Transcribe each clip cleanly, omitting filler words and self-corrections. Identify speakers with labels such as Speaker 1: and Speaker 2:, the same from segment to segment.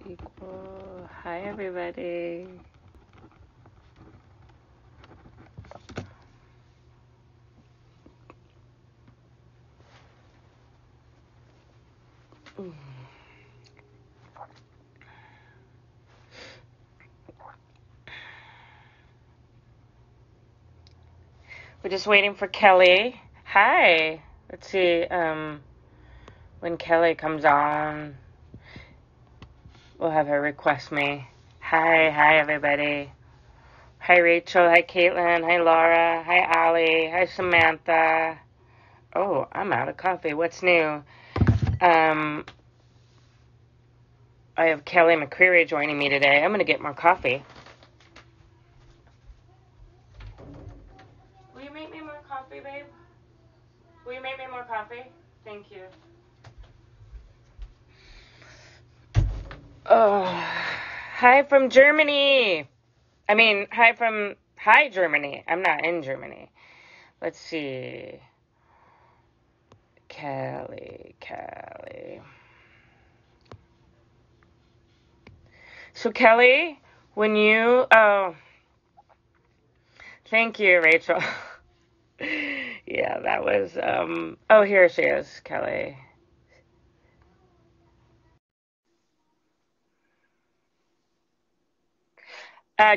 Speaker 1: Equal. Hi, everybody. We're just waiting for Kelly. Hi. Let's see. When Kelly comes on, we'll have her request me. Hi, everybody. Hi, Rachel. Hi, Caitlin. Hi, Laura. Hi, Allie. Hi, Samantha. Oh, I'm out of coffee. What's new? Um, I have Kelly McCreary joining me today. I'm going to get more coffee. Will you make me more coffee, babe? Will you make me more coffee? Thank you. Oh, hi from Germany. Hi, Germany. I'm not in Germany. Let's see. Kelly. So, Kelly, thank you, Rachel. Yeah, that was, oh, here she is, Kelly.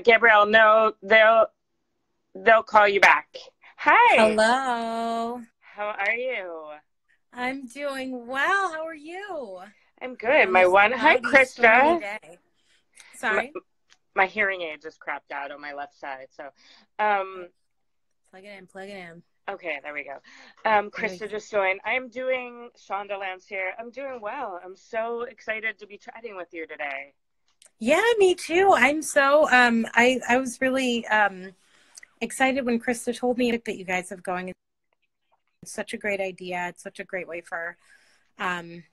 Speaker 1: Gabrielle, no, they'll call you back. Hi,
Speaker 2: Hello.
Speaker 1: how are you?
Speaker 2: I'm doing well. How are you
Speaker 1: I'm good.
Speaker 2: on this
Speaker 1: Hi,
Speaker 2: cloudy, stormy
Speaker 1: Krista.
Speaker 2: day?
Speaker 1: My,
Speaker 2: Sorry?
Speaker 1: my hearing aid just crapped out on my left side. So, um,
Speaker 2: Plug it in, plug it in.
Speaker 1: okay, there we go.
Speaker 2: There we
Speaker 1: Krista
Speaker 2: go.
Speaker 1: just joined. I'm doing Shondaland's here. I'm doing well. I'm so excited to be chatting with you today.
Speaker 2: Yeah, me too. I'm so I was really excited when Krista told me that you guys have going. It's such a great idea. It's such a great way for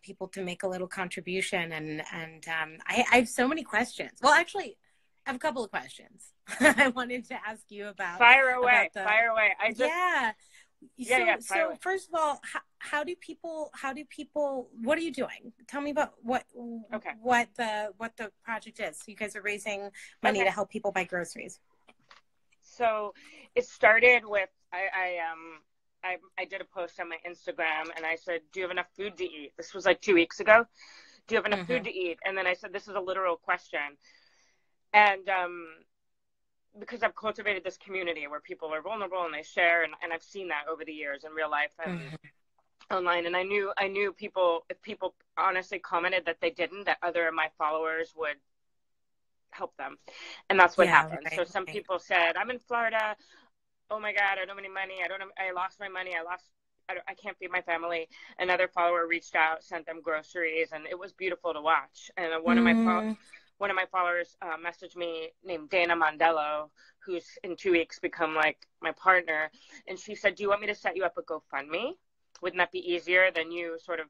Speaker 2: people to make a little contribution and I have so many questions. Well, actually, I have a couple of questions I wanted to ask you
Speaker 1: Fire away,
Speaker 2: about the
Speaker 1: fire away.
Speaker 2: yeah.
Speaker 1: Yeah, fire
Speaker 2: So
Speaker 1: away.
Speaker 2: first of all, how do people, what are you doing? Tell me about
Speaker 1: Okay.
Speaker 2: what the project is. So you guys are raising money
Speaker 1: Okay.
Speaker 2: to help people buy groceries.
Speaker 1: So it started with I did a post on my Instagram and I said, "Do you have enough food to eat?" This was like 2 weeks ago. Do you have enough food
Speaker 2: Mm-hmm.
Speaker 1: to eat? And then I said, "This is a literal question." And because I've cultivated this community where people are vulnerable and they share, and I've seen that over the years in real life and
Speaker 2: Mm-hmm.
Speaker 1: online. And I knew people, if people honestly commented that they didn't, that other of my followers would help them, and that's what
Speaker 2: Yeah,
Speaker 1: happened. So
Speaker 2: right,
Speaker 1: some
Speaker 2: right.
Speaker 1: people said, "I'm in Florida. Oh my God, I don't have any money. I lost my money. I can't feed my family." Another follower reached out, sent them groceries, and it was beautiful to watch. And
Speaker 2: Mm,
Speaker 1: one of my followers messaged me, named Dana Mondello, who's in 2 weeks become like my partner, and she said, "Do you want me to set you up a GoFundMe? Wouldn't that be easier than you sort of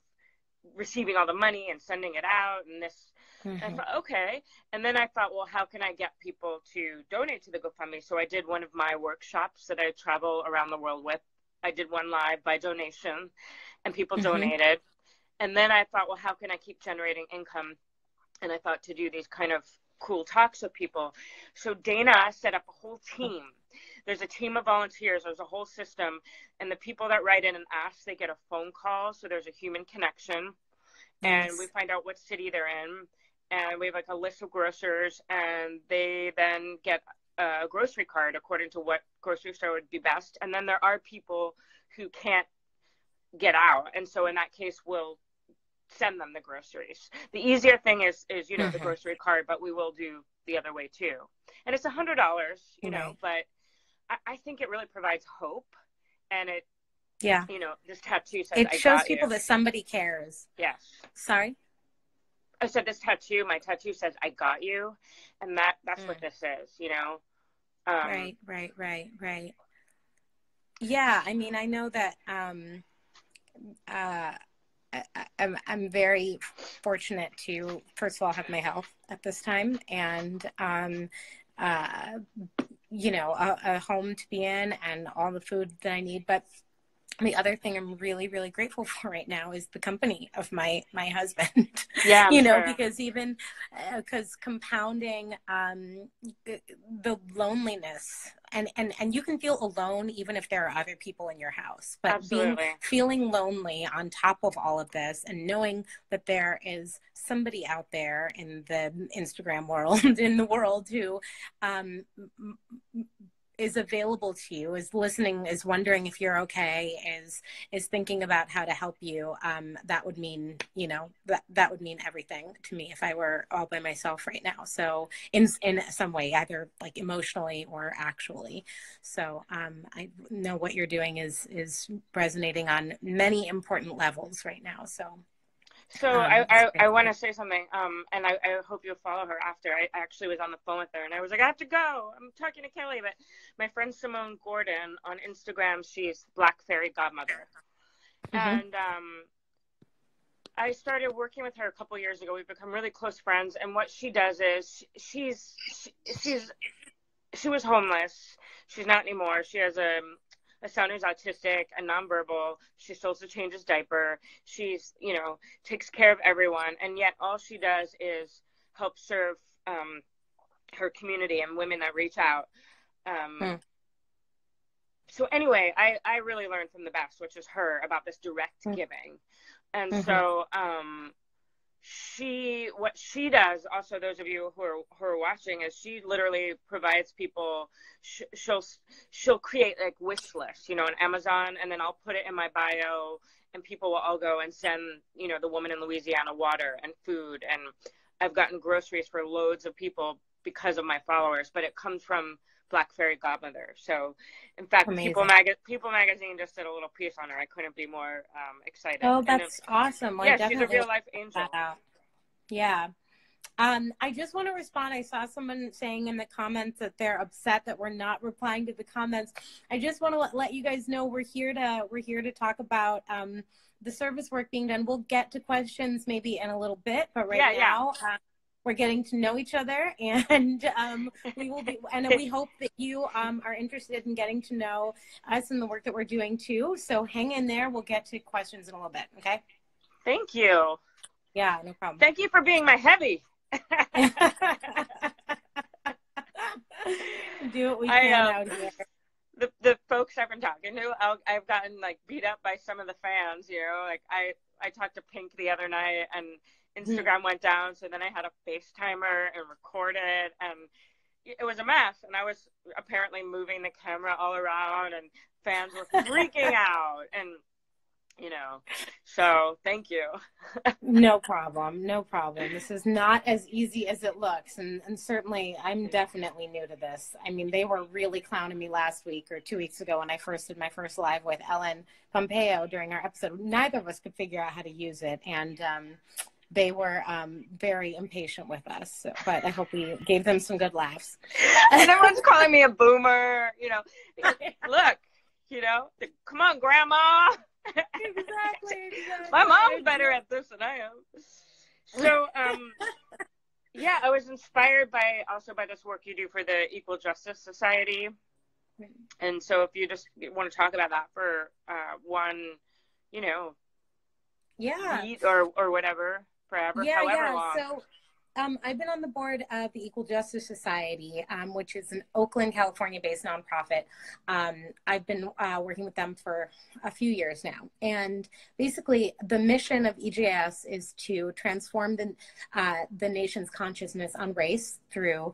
Speaker 1: receiving all the money and sending it out and this?" And I
Speaker 2: mm-hmm.
Speaker 1: thought, okay. And then I thought, well, how can I get people to donate to the GoFundMe? So I did one of my workshops that I travel around the world with. I did one live by donation, and people
Speaker 2: Mm-hmm.
Speaker 1: donated. And then I thought, well, how can I keep generating income? And I thought to do these kind of cool talks with people. So Dana set up a whole team. There's a team of volunteers, there's a whole system, and the people that write in and ask, they get a phone call. So there's a human connection, and we
Speaker 2: Nice.
Speaker 1: find out what city they're in, and we have like a list of grocers, and they then get a grocery card according to what grocery store would be best. And then there are people who can't get out, and so in that case we'll send them the groceries. The easier thing is the
Speaker 2: Mm-hmm.
Speaker 1: grocery card, but we will do the other way too. And it's $100,
Speaker 2: Right.
Speaker 1: but I think it really provides hope. And it,
Speaker 2: Yeah.
Speaker 1: this tattoo says,
Speaker 2: It
Speaker 1: "I
Speaker 2: shows
Speaker 1: got you."
Speaker 2: people that somebody cares.
Speaker 1: Yes.
Speaker 2: Sorry?
Speaker 1: I said, my tattoo says, "I got you." And that's what
Speaker 2: Mm.
Speaker 1: this is. Um,
Speaker 2: Right, right, right, right. Yeah, I mean, I know that uh I'm very fortunate to first of all have my health at this time and uh a home to be in and all the food that I need. But The other thing I'm really, really grateful for right now is the company of my husband.
Speaker 1: Yeah, I'm
Speaker 2: You know,
Speaker 1: sure.
Speaker 2: because even because compounding the loneliness, and you can feel alone even if there are other people in your house, but
Speaker 1: Absolutely.
Speaker 2: feeling lonely on top of all of this, and knowing that there is somebody out there in the Instagram world, in the world, who is available to you, is listening, is wondering if you're okay, is thinking about how to help you, that would mean, you know, that would mean everything to me if I were all by myself right now. So in some way, either like emotionally or actually. So I know what you're doing is resonating on many important levels right now. So
Speaker 1: So
Speaker 2: it's
Speaker 1: I
Speaker 2: great.
Speaker 1: want to say something, and I hope you'll follow her after. I actually was on the phone with her, and I was like, I have to go. I'm talking to Kelly, but my friend Simone Gordon on Instagram, she's Black Fairy Godmother,
Speaker 2: Mm-hmm.
Speaker 1: and I started working with her a couple years ago. We've become really close friends, and what she does is she was homeless. She's not anymore. She has a son who's autistic and nonverbal. She still has to change his diaper. She's, you know, takes care of everyone. And yet all she does is help serve her community and women that reach out. Um, so anyway, I really learned from the best, which is her, about this direct giving. And
Speaker 2: Mm-hmm.
Speaker 1: so what she does, also those of you who are watching, is she literally provides people, she'll create like wish lists, you know, on Amazon, and then I'll put it in my bio, and people will all go and send, you know, the woman in Louisiana water and food, and I've gotten groceries for loads of people because of my followers, but it comes from Black Fairy Godmother. So in fact,
Speaker 2: Amazing.
Speaker 1: People magazine just did a little piece on her. I couldn't be more excited.
Speaker 2: Oh,
Speaker 1: And
Speaker 2: that's awesome. Well, I
Speaker 1: yeah, she's a
Speaker 2: definitely will
Speaker 1: real life
Speaker 2: check that
Speaker 1: angel.
Speaker 2: out. Yeah. I just want to respond. I saw someone saying in the comments that they're upset that we're not replying to the comments. I just want to let you guys know we're here to talk about the service work being done. We'll get to questions maybe in a little bit, but right
Speaker 1: Yeah,
Speaker 2: now we're getting to know each other, and we will be, and we hope that you are interested in getting to know us and the work that we're doing too. So hang in there. We'll get to questions in a little bit. Okay.
Speaker 1: Thank you.
Speaker 2: Yeah, no problem.
Speaker 1: Thank you for being my heavy.
Speaker 2: Do what we can out here.
Speaker 1: The folks I've been talking to, I've gotten like beat up by some of the fans. You know, like I talked to Pink the other night, and Instagram went down, so then I had a FaceTimer and recorded, and it was a mess. And I was apparently moving the camera all around, and fans were freaking out, and you know, so thank you.
Speaker 2: No problem. No problem. This is not as easy as it looks. And certainly I'm definitely new to this. I mean, they were really clowning me last week or 2 weeks ago when I first did my first live with Ellen Pompeo during our episode. Neither of us could figure out how to use it. And they were very impatient with us. So, but I hope we gave them some good laughs.
Speaker 1: And everyone's calling me a boomer, you know. Look, you know, come on, Grandma.
Speaker 2: Exactly.
Speaker 1: My mom's better at this than I am. So, yeah, I was inspired by this work you do for the Equal Justice Society. And so if you just want to talk about that for one, you know, beat or whatever, forever, however long.
Speaker 2: So I've been on the board of the Equal Justice Society, which is an Oakland, California-based nonprofit. I've been working with them for a few years now. And basically, the mission of EJS is to transform the nation's consciousness on race through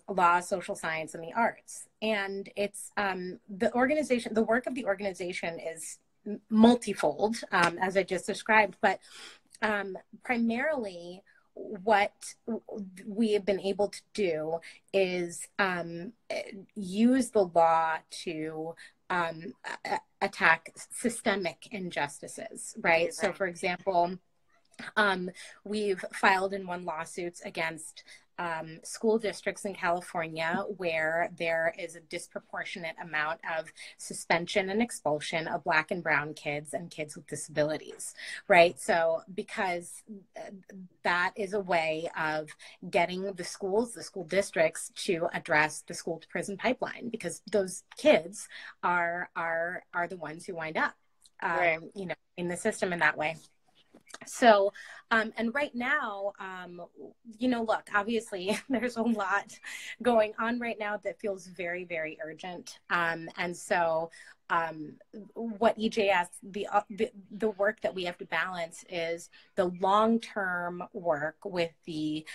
Speaker 2: law, social science, and the arts. And it's the work of the organization is multifold, as I just described, but primarily what we have been able to do is use the law to attack systemic injustices, right?
Speaker 1: Amazing.
Speaker 2: So, for example, we've filed and won lawsuits against school districts in California where there is a disproportionate amount of suspension and expulsion of Black and brown kids and kids with disabilities, right? So because that is a way of getting the schools, the school districts to address the school to prison pipeline, because those kids are the ones who wind up,
Speaker 1: Right.
Speaker 2: you know, in the system in that way. So, and right now, you know, look, obviously there's a lot going on right now that feels very, very urgent. And so, what EJS, the work that we have to balance is the long-term work with the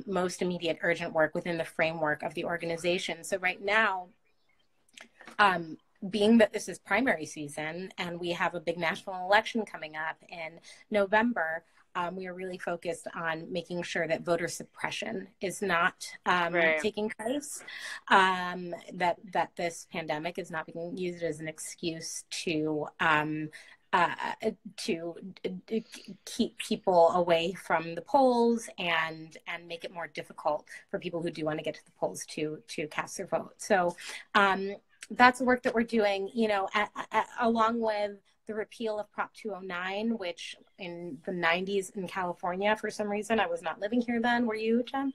Speaker 2: most immediate urgent work within the framework of the organization. So right now, being that this is primary season and we have a big national election coming up in November, we are really focused on making sure that voter suppression is not
Speaker 1: Right.
Speaker 2: taking place, that this pandemic is not being used as an excuse to keep people away from the polls and make it more difficult for people who do want to get to the polls to cast their vote. So that's the work that we're doing, you know, along with the repeal of Prop 209, which in the 90s in California, for some reason, I was not living here then. Were you, Jen?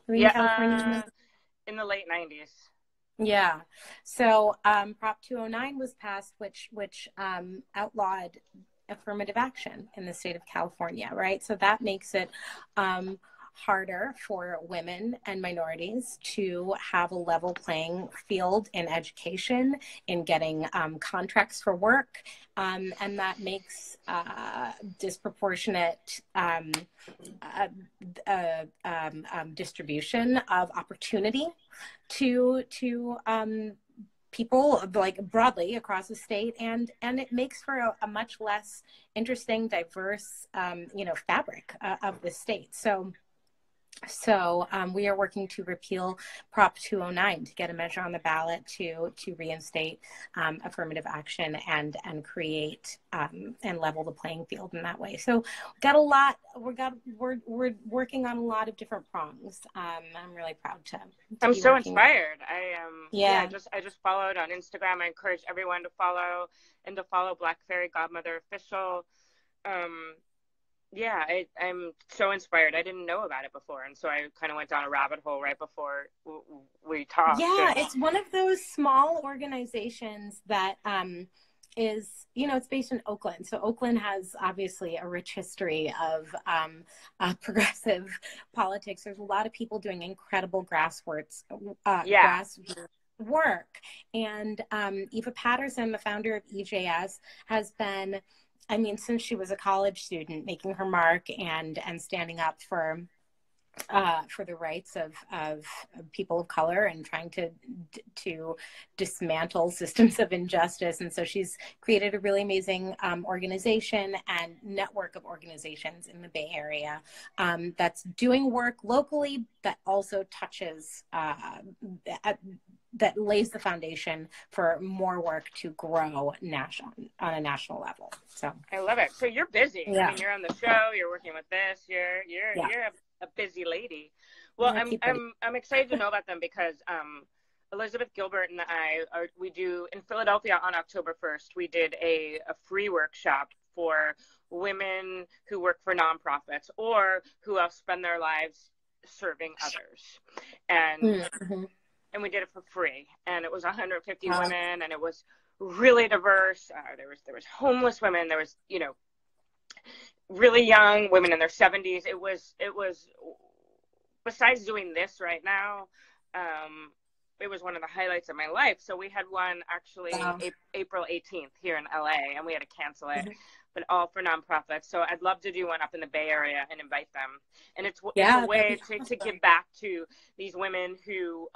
Speaker 2: Living in California?
Speaker 1: In the late 90s.
Speaker 2: Yeah. So Prop 209 was passed, which outlawed affirmative action in the state of California, right? So that makes it harder for women and minorities to have a level playing field in education, in getting contracts for work, and that makes disproportionate distribution of opportunity to people, like broadly across the state, and it makes for a much less interesting, diverse, you know, fabric of the state. So we are working to repeal Prop 209 to get a measure on the ballot to reinstate affirmative action and create and level the playing field in that way. So got a lot. We're working on a lot of different prongs. I'm really proud to
Speaker 1: I'm
Speaker 2: be
Speaker 1: so
Speaker 2: working.
Speaker 1: inspired.
Speaker 2: Yeah.
Speaker 1: I just followed on Instagram. I encourage everyone to follow Black Fairy Godmother Official. Yeah, I'm so inspired. I didn't know about it before, and so I kind of went down a rabbit hole right before we talked.
Speaker 2: Yeah, it's one of those small organizations that is, you know, it's based in Oakland. So Oakland has obviously a rich history of progressive politics. There's a lot of people doing incredible grassroots work. And Eva Patterson, the founder of EJS, has been, I mean, since she was a college student, making her mark and standing up for the rights of people of color and trying to dismantle systems of injustice. And so she's created a really amazing organization and network of organizations in the Bay Area that's doing work locally that also touches that lays the foundation for more work to grow on a national level. So
Speaker 1: I love it. So you're busy.
Speaker 2: Yeah.
Speaker 1: I mean, you're on the show. You're working with this. You're a busy lady. Well, I'm excited to know about them because Elizabeth Gilbert and we do in Philadelphia on October 1st. We did a free workshop for women who work for nonprofits or who have spent their lives serving others, and we did it for free, and it was 150 women, and it was really diverse. There was homeless women. There was, you know, really young women in their 70s. It was besides doing this right now, it was one of the highlights of my life. So we had one actually April 18th here in LA, and we had to cancel it, but all for nonprofits. So I'd love to do one up in the Bay Area and invite them. And it's a way to give back to these women who,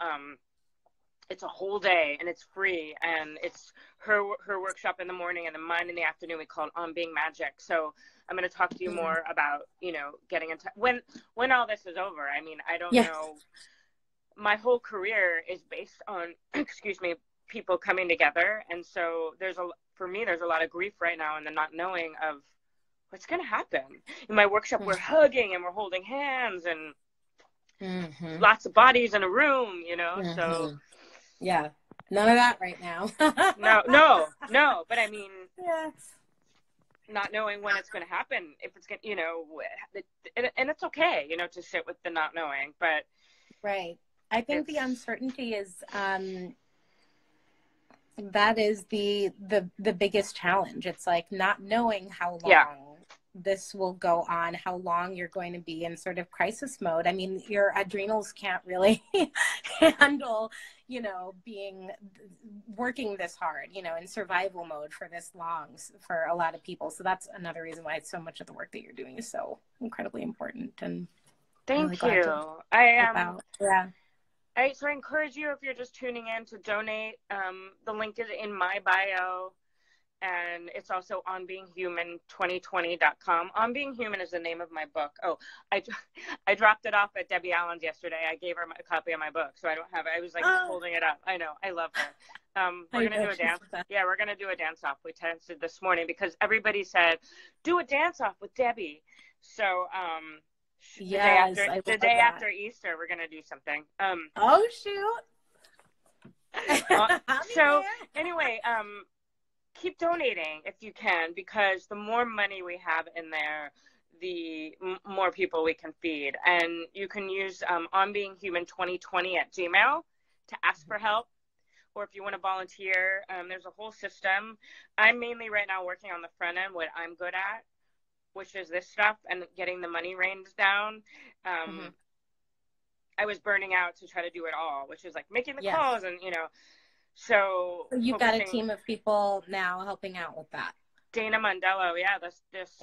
Speaker 1: it's a whole day and it's free, and it's her workshop in the morning and then mine in the afternoon. We call it On Being Magic. So I'm going to talk to you more about, you know, getting into when all this is over. I mean, I don't know. My whole career is based on, people coming together. And so for me, there's a lot of grief right now in the not knowing of what's going to happen. In my workshop, we're hugging and we're holding hands, and
Speaker 2: Mm-hmm.
Speaker 1: lots of bodies in a room, so.
Speaker 2: Mm-hmm. Yeah. None of that right now.
Speaker 1: No. But I mean,
Speaker 2: Yeah.
Speaker 1: not knowing when it's going to happen, if it's going to, and it's okay, to sit with the not knowing, but.
Speaker 2: Right. I think the uncertainty is, that is the biggest challenge. It's like not knowing how long this will go on, how long you're going to be in sort of crisis mode. I mean, your adrenals can't really handle, working this hard, in survival mode for this long for a lot of people. So that's another reason why so much of the work that you're doing is so incredibly important. And
Speaker 1: thank
Speaker 2: really
Speaker 1: you. So I encourage you, if you're just tuning in, to donate. The link is in my bio, and it's also onbeinghuman2020.com. On Being Human is the name of my book. Oh, I dropped it off at Debbie Allen's yesterday. I gave her a copy of my book, so I don't have it. I was holding it up. I know. I love her. We're going to do a dance. Yeah, we're going to do a dance off. We tested this morning because everybody said, do a dance off with Debbie. So,
Speaker 2: yes,
Speaker 1: the day after Easter, we're going to do something.
Speaker 2: Oh, shoot.
Speaker 1: So anyway, keep donating if you can, because the more money we have in there, the more people we can feed. And you can use onbeinghuman2020@gmail to ask for help, or if you want to volunteer. There's a whole system. I'm mainly right now working on the front end, what I'm good at, which is this stuff and getting the money range down. I was burning out to try to do it all, which is like making the calls and, so
Speaker 2: you've got a team of people now helping out with that.
Speaker 1: Dana Mondello. Yeah. This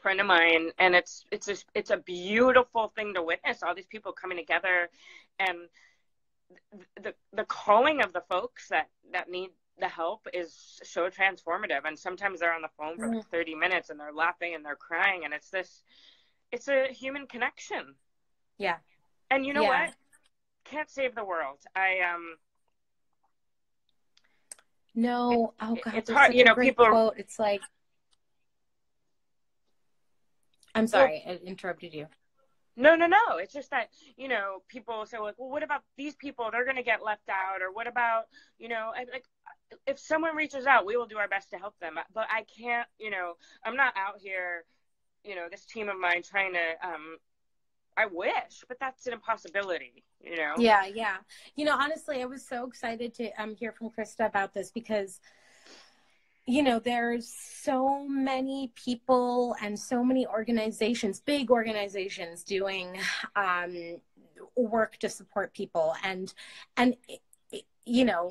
Speaker 1: friend of mine. And it's a beautiful thing to witness, all these people coming together, and the calling of the folks that need the help is so transformative. And sometimes they're on the phone for like 30 minutes and they're laughing and they're crying, and it's a human connection.
Speaker 2: Yeah.
Speaker 1: And you know what? Can't save the world.
Speaker 2: No. Oh God.
Speaker 1: It's hard. People
Speaker 2: quote. It's like, I'm sorry, I interrupted you.
Speaker 1: No. It's just that, people say, like, well, what about these people? They're going to get left out. Or what about, if someone reaches out, we will do our best to help them. But I can't, I'm not out here, this team of mine trying to, I wish, but that's an impossibility,
Speaker 2: Yeah. Honestly, I was so excited to hear from Krista about this because, there's so many people and so many organizations, big organizations, doing work to support people. And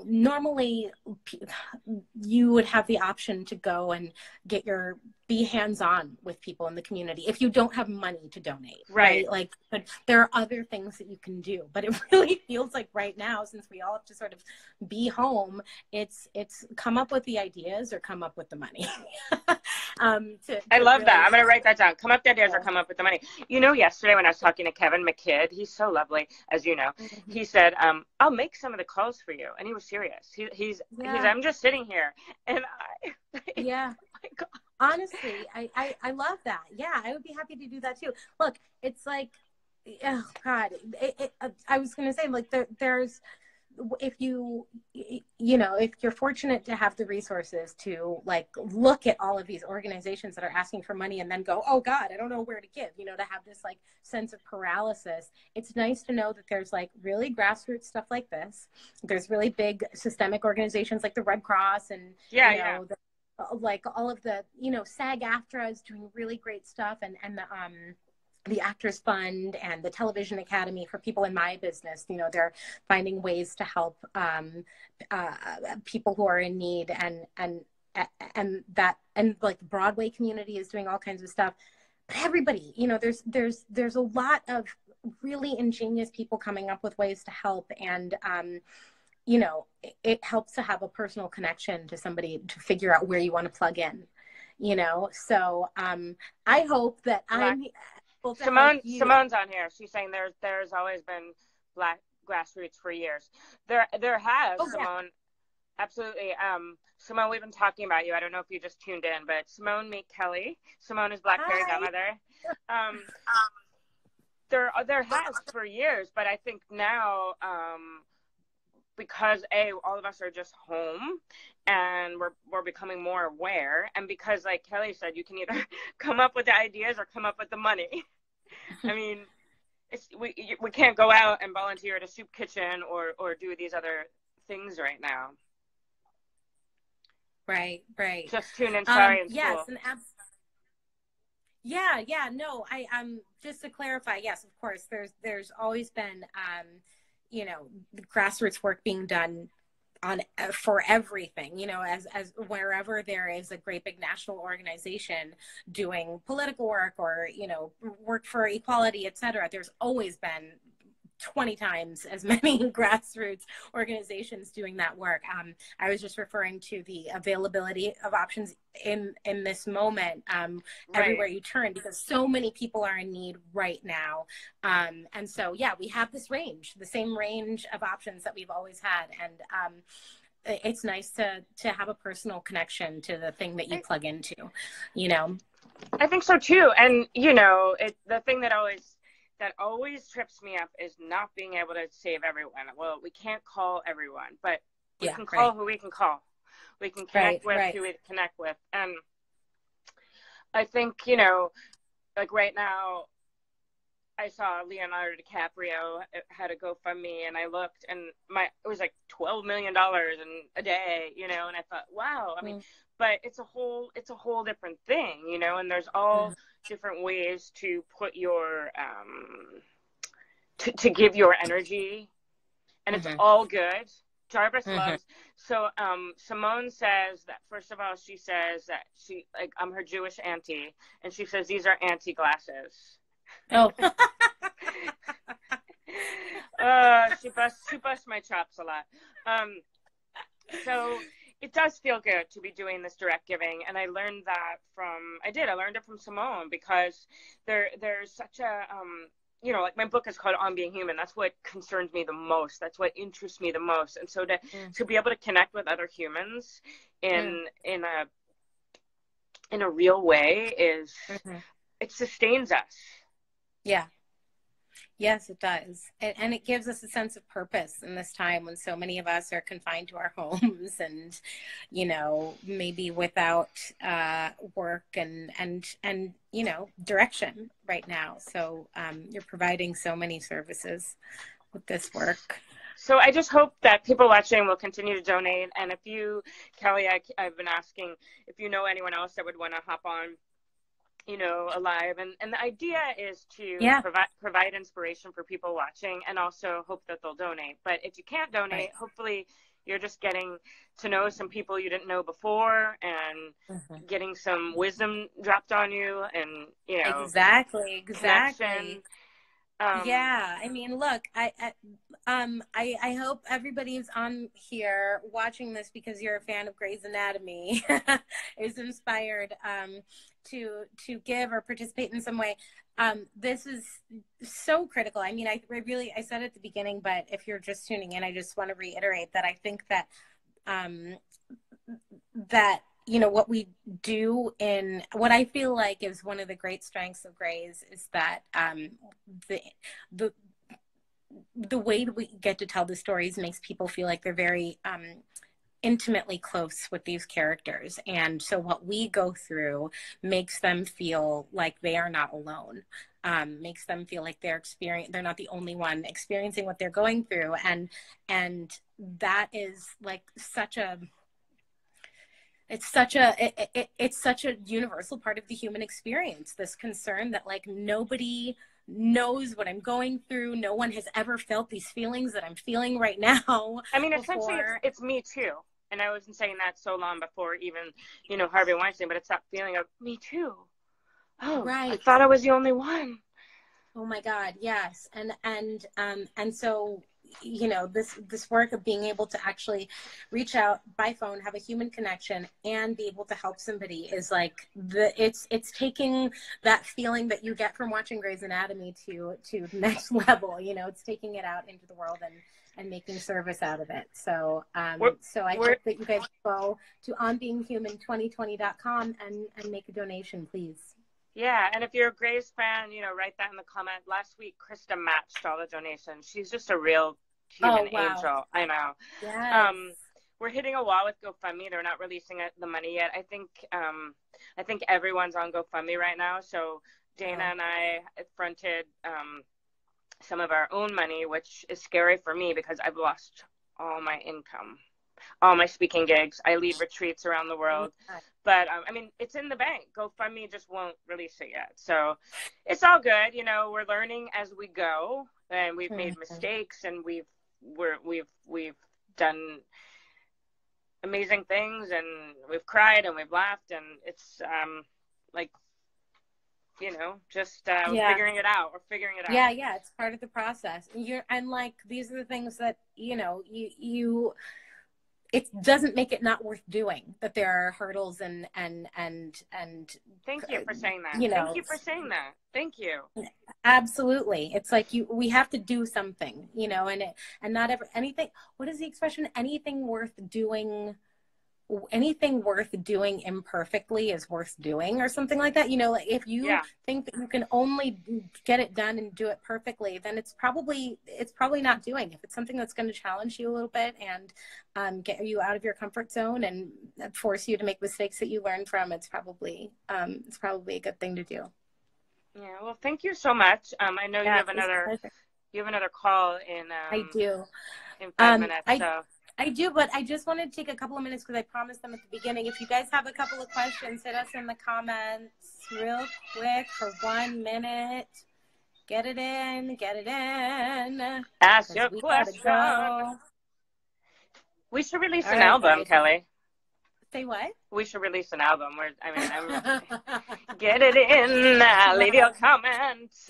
Speaker 2: normally you would have the option to go and be hands-on with people in the community if you don't have money to donate, right? Like, but there are other things that you can do. But it really feels like right now, since we all have to sort of be home, it's come up with the ideas or come up with the money.
Speaker 1: I love that. I'm going to write that down. Come up with the ideas or come up with the money. Yesterday when I was talking to Kevin McKidd, he's so lovely, as you know, he said, I'll make some of the calls for you. And he was serious. He's I'm just sitting here. And oh my God.
Speaker 2: Honestly, I love that. Yeah, I would be happy to do that too. Look, it's like, oh God, I was going to say, like, there's, if you're fortunate to have the resources to like look at all of these organizations that are asking for money and then go, oh God, I don't know where to give, to have this like sense of paralysis. It's nice to know that there's like really grassroots stuff like this. There's really big systemic organizations like the Red Cross and, like all of the, SAG-AFTRA is doing really great stuff, and the Actors Fund and the Television Academy for people in my business, they're finding ways to help people who are in need, and like the Broadway community is doing all kinds of stuff. But everybody, there's a lot of really ingenious people coming up with ways to help, and it helps to have a personal connection to somebody to figure out where you want to plug in, so I hope that
Speaker 1: Simone's on here. She's saying there's always been Black grassroots for years. There has, Simone. Yeah. Absolutely. Simone, we've been talking about you. I don't know if you just tuned in, but Simone, meet Kelly. Simone is Blackberry Godmother. there has for years, but I think now, because all of us are just home and we're becoming more aware, and because, like Kelly said, you can either come up with the ideas or come up with the money. I mean, we can't go out and volunteer at a soup kitchen or do these other things right now.
Speaker 2: Right.
Speaker 1: Just tune in. Sorry, in
Speaker 2: yes,
Speaker 1: school.
Speaker 2: and no, I just to clarify, yes, of course, there's always been grassroots work being done on for everything, as wherever there is a great big national organization doing political work or work for equality, etc. There's always been 20 times as many grassroots organizations doing that work. I was just referring to the availability of options in this moment, everywhere you turn, because so many people are in need right now. And so, yeah, we have this range, the same range of options that we've always had. And it's nice to have a personal connection to the thing that you plug into,
Speaker 1: I think so too. And, the thing that always trips me up is not being able to save everyone. Well, we can't call everyone, but we can call who we can call. We can connect with who we connect with. And I think, like right now, I saw Leonardo DiCaprio had a GoFundMe, and I looked, and it was like $12 million in a day, and I thought, wow. I mean, but it's a whole different thing, and there's all different ways to put your to give your energy, and it's all good. Jarvis loves. So Simone says that, first of all, she says that I'm her Jewish auntie, and she says these are auntie glasses.
Speaker 2: Oh.
Speaker 1: She busts my chops a lot. So it does feel good to be doing this direct giving, and I learned that I learned it from Simone, because there's such a like my book is called On Being Human. That's what concerns me the most. That's what interests me the most. And so to be able to connect with other humans in a real way it sustains us.
Speaker 2: Yeah. Yes, it does. And it gives us a sense of purpose in this time when so many of us are confined to our homes and, maybe without work and direction right now. So you're providing so many services with this work.
Speaker 1: So I just hope that people watching will continue to donate. And if you, Kelly, I've been asking if you know anyone else that would want to hop on, alive. And the idea is to provide inspiration for people watching, and also hope that they'll donate. But if you can't donate, hopefully you're just getting to know some people you didn't know before, and getting some wisdom dropped on you, and,
Speaker 2: Exactly.
Speaker 1: connection.
Speaker 2: Yeah, I mean, look, I hope everybody who's on here watching this, because you're a fan of Grey's Anatomy, is inspired to give or participate in some way. This is so critical. I mean, I said at the beginning, but if you're just tuning in, I just want to reiterate that I think that what we do, in what I feel like is one of the great strengths of Grey's, is that the way that we get to tell the stories makes people feel like they're very intimately close with these characters. And so what we go through makes them feel like they are not alone, makes them feel like they're not the only one experiencing what they're going through. And that is like it's such a universal part of the human experience, this concern that like nobody knows what I'm going through. No one has ever felt these feelings that I'm feeling right now.
Speaker 1: I mean, essentially it's me too. And I wasn't saying that so long before even, Harvey Weinstein, but it's that feeling of me too. Oh, right. I thought I was the only one.
Speaker 2: Oh my God. Yes. And so, this work of being able to actually reach out by phone, have a human connection, and be able to help somebody is like it's taking that feeling that you get from watching Grey's Anatomy to the next level. It's taking it out into the world and making service out of it. So I hope that you guys go to onbeinghuman2020.com and make a donation, please.
Speaker 1: Yeah, and if you're a Grace fan, write that in the comment. Last week, Krista matched all the donations. She's just a real
Speaker 2: Oh,
Speaker 1: human
Speaker 2: wow.
Speaker 1: angel. I know.
Speaker 2: Yes.
Speaker 1: We're hitting a wall with GoFundMe. They're not releasing the money yet. I think everyone's on GoFundMe right now. So Dana
Speaker 2: Oh,
Speaker 1: and I fronted some of our own money, which is scary for me because I've lost all my income, all my speaking gigs. I lead retreats around the
Speaker 2: oh my
Speaker 1: world.
Speaker 2: God.
Speaker 1: But I mean, it's in the bank. GoFundMe just won't release it yet. So it's all good. We're learning as we go, and we've made
Speaker 2: Mhm.
Speaker 1: mistakes, and we've done amazing things, and we've cried and we've laughed, and it's like just
Speaker 2: Yeah.
Speaker 1: figuring it out. We're figuring it out.
Speaker 2: Yeah, it's part of the process. And like these are the things that, you it doesn't make it not worth doing, that there are hurdles and
Speaker 1: Thank you for saying that.
Speaker 2: you
Speaker 1: Thank
Speaker 2: know
Speaker 1: you for saying that. Thank you.
Speaker 2: absolutely. It's like we have to do something, and not ever anything. What is the expression? Anything worth doing imperfectly is worth doing, or something like that. Like if you
Speaker 1: Yeah.
Speaker 2: think that you can only get it done and do it perfectly, then it's probably not doing. If it's something that's going to challenge you a little bit and get you out of your comfort zone and force you to make mistakes that you learn from, it's probably a good thing to do.
Speaker 1: Yeah. Well, thank you so much. I know
Speaker 2: Yeah, it was a pleasure.
Speaker 1: you have another call
Speaker 2: I do.
Speaker 1: in 5 minutes.
Speaker 2: I
Speaker 1: So
Speaker 2: I do, but I just wanted to take a couple of minutes because I promised them at the beginning. If you guys have a couple of questions, hit us in the comments real quick for 1 minute. Get it in,
Speaker 1: ask
Speaker 2: because
Speaker 1: your
Speaker 2: we gotta
Speaker 1: question.
Speaker 2: go.
Speaker 1: We should release
Speaker 2: All
Speaker 1: an
Speaker 2: right,
Speaker 1: album,
Speaker 2: guys.
Speaker 1: Kelly.
Speaker 2: Say what?
Speaker 1: We should release an album. Get it in. Leave your comments.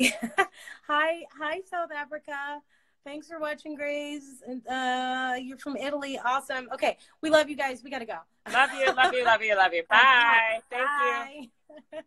Speaker 2: Hi, South Africa. Thanks for watching, Grace. You're from Italy. Awesome. Okay, we love you guys. We gotta go.
Speaker 1: Love you, love you, love you, love you. Bye. Thank you.
Speaker 2: Bye.